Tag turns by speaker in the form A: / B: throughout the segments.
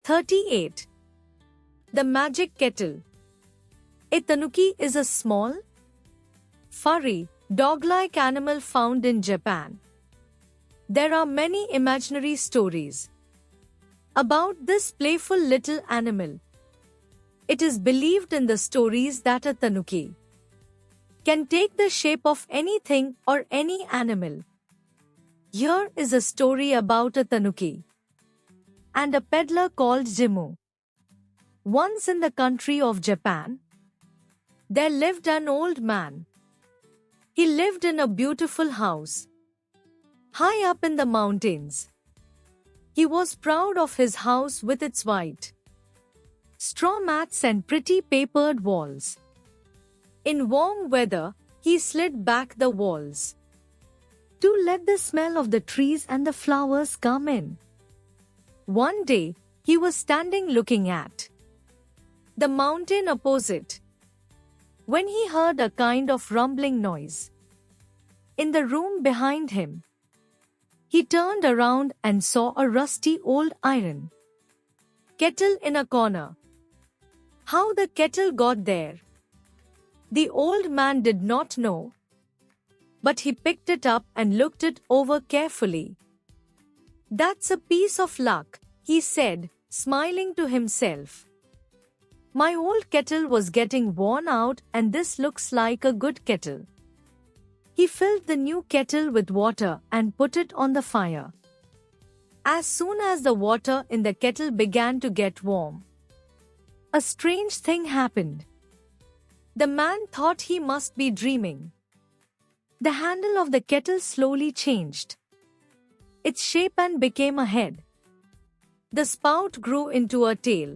A: 38. The Magic Kettle. A tanuki is a small, furry, dog-like animal found in Japan. There are many imaginary stories about this playful little animal. It is believed in the stories that a tanuki can take the shape of anything or any animal. Here is a story about a tanuki and a peddler called Jimmu. Once in the country of Japan, there lived an old man. He lived in a beautiful house high up in the mountains. He was proud of his house with its white straw mats and pretty papered walls. In warm weather, he slid back the walls to let the smell of the trees and the flowers come in. One day, he was standing looking at the mountain opposite when he heard a kind of rumbling noise in the room behind him. He turned around and saw a rusty old iron kettle in a corner. How the kettle got there, the old man did not know, but he picked it up and looked it over carefully. "That's a piece of luck," he said, smiling to himself. "My old kettle was getting worn out and this looks like a good kettle." He filled the new kettle with water and put it on the fire. As soon as the water in the kettle began to get warm, a strange thing happened. The man thought he must be dreaming. The handle of the kettle slowly changed its shape and became a head. The spout grew into a tail.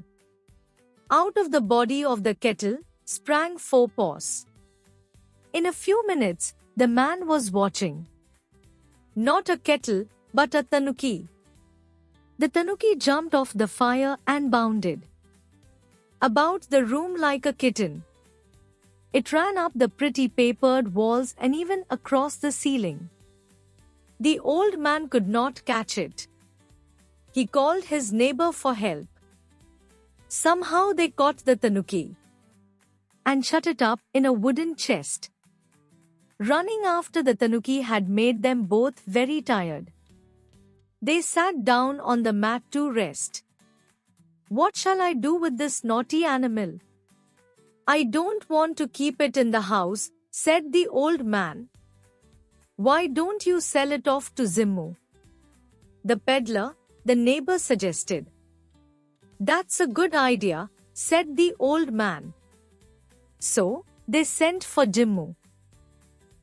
A: Out of the body of the kettle sprang 4 paws. In a few minutes, the man was watching not a kettle, but a tanuki. The tanuki jumped off the fire and bounded about the room like a kitten. It ran up the pretty papered walls and even across the ceiling. The old man could not catch it. He called his neighbor for help. Somehow they caught the tanuki and shut it up in a wooden chest. Running after the tanuki had made them both very tired. They sat down on the mat to rest. "What shall I do with this naughty animal? I don't want to keep it in the house," said the old man. "Why don't you sell it off to Jimmu, the peddler?" the neighbor suggested. "That's a good idea," said the old man. So, they sent for Jimmu.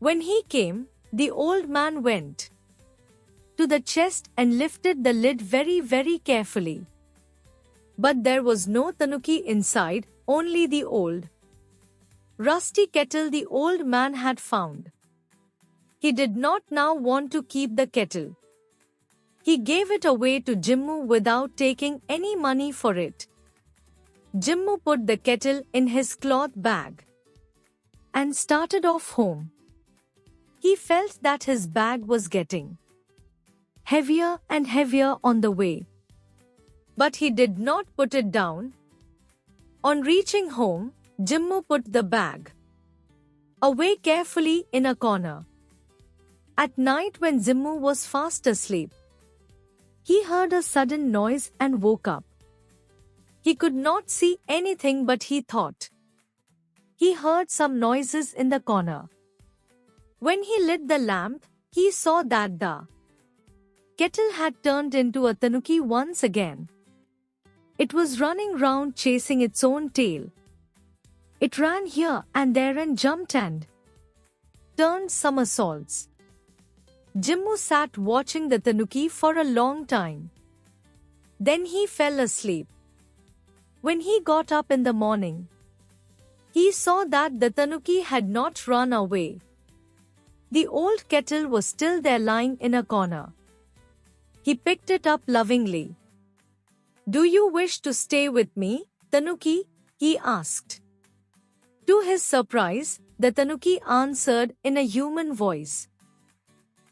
A: When he came, the old man went to the chest and lifted the lid very carefully. But there was no tanuki inside, only the old rusty kettle the old man had found. He did not now want to keep the kettle. He gave it away to Jimmu without taking any money for it. Jimmu put the kettle in his cloth bag and started off home. He felt that his bag was getting heavier and heavier on the way. But he did not put it down. On reaching home, Jimmu put the bag away carefully in a corner. At night when Jimmu was fast asleep, he heard a sudden noise and woke up. He could not see anything, but he thought he heard some noises in the corner. When he lit the lamp, he saw that the kettle had turned into a tanuki once again. It was running round chasing its own tail. It ran here and there and jumped and turned somersaults. Jimmu sat watching the tanuki for a long time. Then he fell asleep. When he got up in the morning, he saw that the tanuki had not run away. The old kettle was still there lying in a corner. He picked it up lovingly. "Do you wish to stay with me, tanuki?" he asked. To his surprise, the tanuki answered in a human voice,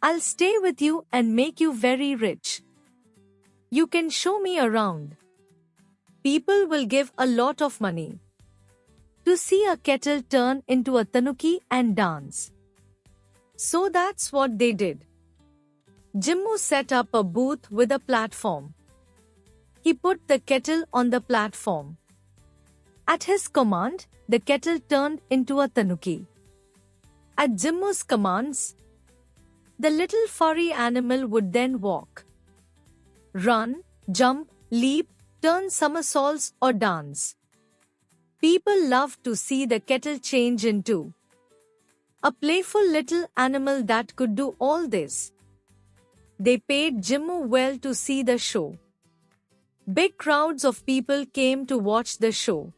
A: "I'll stay with you and make you very rich. You can show me around." people will give a lot of money to see a kettle turn into a tanuki and dance. So that's what they did. Jimmu set up a booth with a platform. He put the kettle on the platform. At his command, the kettle turned into a tanuki. At Jimmu's commands, the little furry animal would then walk, run, jump, leap, turn somersaults or dance. People loved to see the kettle change into a playful little animal that could do all this. They paid Jimmu well to see the show. Big crowds of people came to watch the show.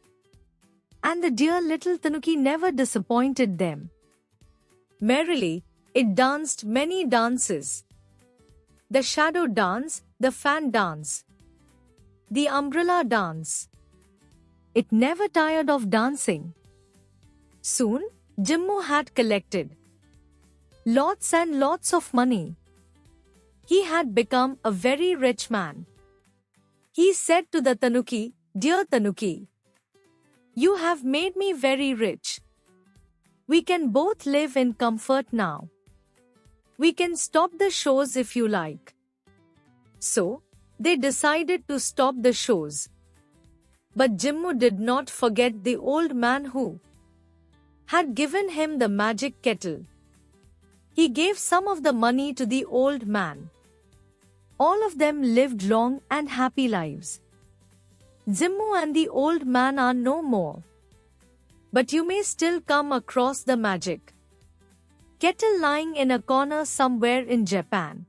A: And the dear little tanuki never disappointed them. Merrily, it danced many dances. The shadow dance, the fan dance, the umbrella dance. It never tired of dancing. Soon, Jimmu had collected lots and lots of money. He had become a very rich man. He said to the tanuki, "Dear tanuki, you have made me very rich. We can both live in comfort now. We can stop the shows if you like." So, they decided to stop the shows. But Jimmu did not forget the old man who had given him the magic kettle. He gave some of the money to the old man. All of them lived long and happy lives. Jimmu and the old man are no more. But you may still come across the magic kettle lying in a corner somewhere in Japan.